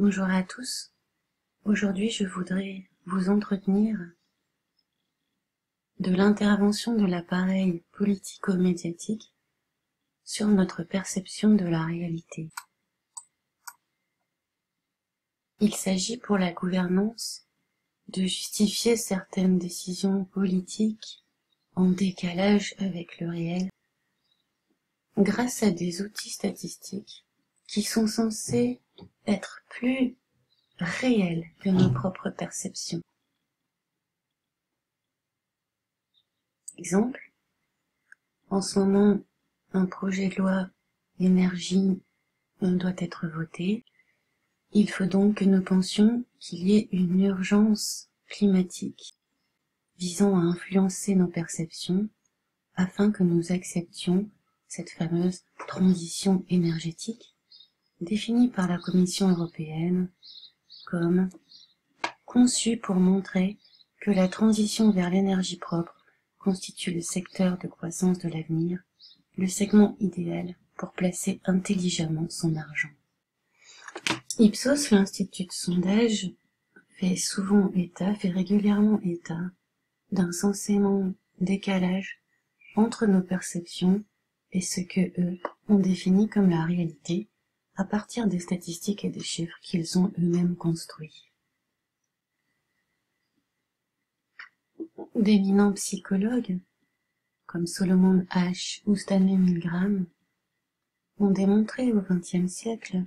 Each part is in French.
Bonjour à tous. Aujourd'hui, je voudrais vous entretenir de l'intervention de l'appareil politico-médiatique sur notre perception de la réalité. Il s'agit pour la gouvernance de justifier certaines décisions politiques en décalage avec le réel grâce à des outils statistiques qui sont censés être plus réels que nos propres perceptions. Exemple, en ce moment, un projet de loi énergie doit être voté. Il faut donc que nous pensions qu'il y ait une urgence climatique visant à influencer nos perceptions afin que nous acceptions cette fameuse transition énergétique définie par la Commission européenne comme conçue pour montrer que la transition vers l'énergie propre constitue le secteur de croissance de l'avenir, le segment idéal pour placer intelligemment son argent. Ipsos, l'institut de sondage, fait régulièrement état d'un sensiblement décalage entre nos perceptions et ce que eux ont défini comme la réalité à partir des statistiques et des chiffres qu'ils ont eux-mêmes construits. D'éminents psychologues, comme Solomon Asch ou Stanley Milgram, ont démontré au XXe siècle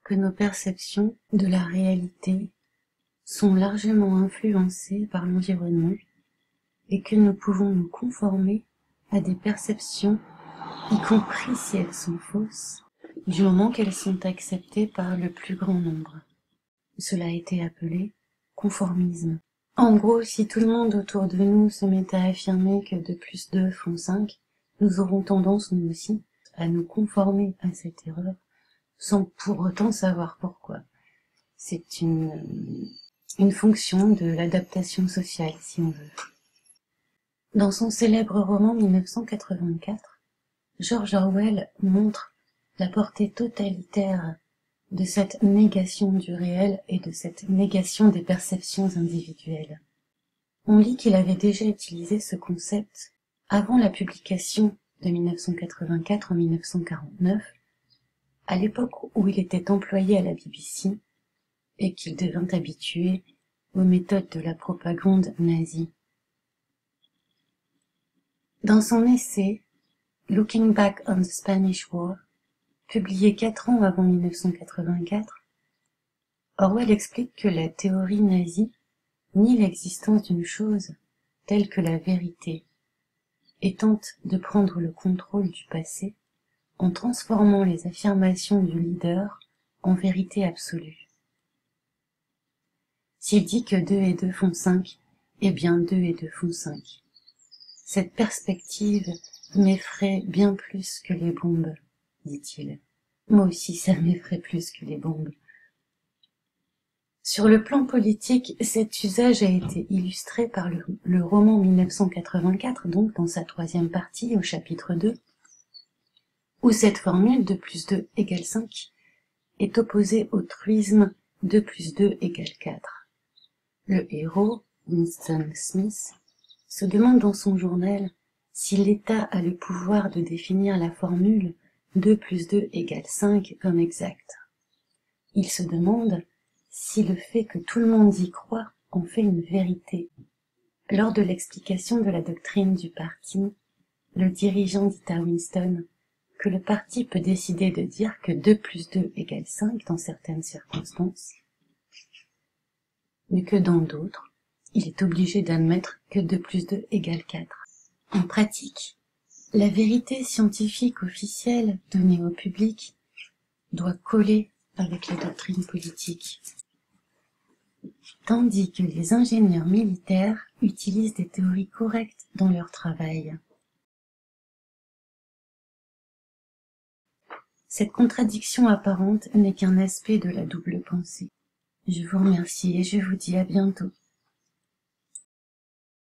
que nos perceptions de la réalité sont largement influencées par l'environnement et que nous pouvons nous conformer à des perceptions, y compris si elles sont fausses, du moment qu'elles sont acceptées par le plus grand nombre. Cela a été appelé conformisme. En gros, si tout le monde autour de nous se met à affirmer que 2 plus 2 font 5, nous aurons tendance, nous aussi, à nous conformer à cette erreur, sans pour autant savoir pourquoi. C'est une fonction de l'adaptation sociale, si on veut. Dans son célèbre roman 1984, George Orwell montre la portée totalitaire de cette négation du réel et de cette négation des perceptions individuelles. On lit qu'il avait déjà utilisé ce concept avant la publication de 1984 en 1949, à l'époque où il était employé à la BBC et qu'il devint habitué aux méthodes de la propagande nazie. Dans son essai « Looking Back on the Spanish War », publié 4 ans avant 1984, Orwell explique que la théorie nazie nie l'existence d'une chose telle que la vérité et tente de prendre le contrôle du passé en transformant les affirmations du leader en vérité absolue. S'il dit que 2 et 2 font 5, eh bien 2 et 2 font 5. Cette perspective m'effraie bien plus que les bombes, dit-il. Moi aussi, ça m'effraie plus que les bombes. Sur le plan politique, cet usage a été illustré par le roman 1984, donc dans sa 3e partie, au chapitre 2, où cette formule 2 plus 2 égale 5 est opposée au truisme 2 plus 2 égale 4. Le héros, Winston Smith, se demande dans son journal si l'État a le pouvoir de définir la formule 2 plus 2 égale 5 comme exacte. Il se demande si le fait que tout le monde y croit en fait une vérité. Lors de l'explication de la doctrine du parti, le dirigeant dit à Winston que le parti peut décider de dire que 2 plus 2 égale 5 dans certaines circonstances, mais que dans d'autres, il est obligé d'admettre que 2 plus 2 égale 4. En pratique, la vérité scientifique officielle donnée au public doit coller avec les doctrines politiques, tandis que les ingénieurs militaires utilisent des théories correctes dans leur travail. Cette contradiction apparente n'est qu'un aspect de la double pensée. Je vous remercie et je vous dis à bientôt.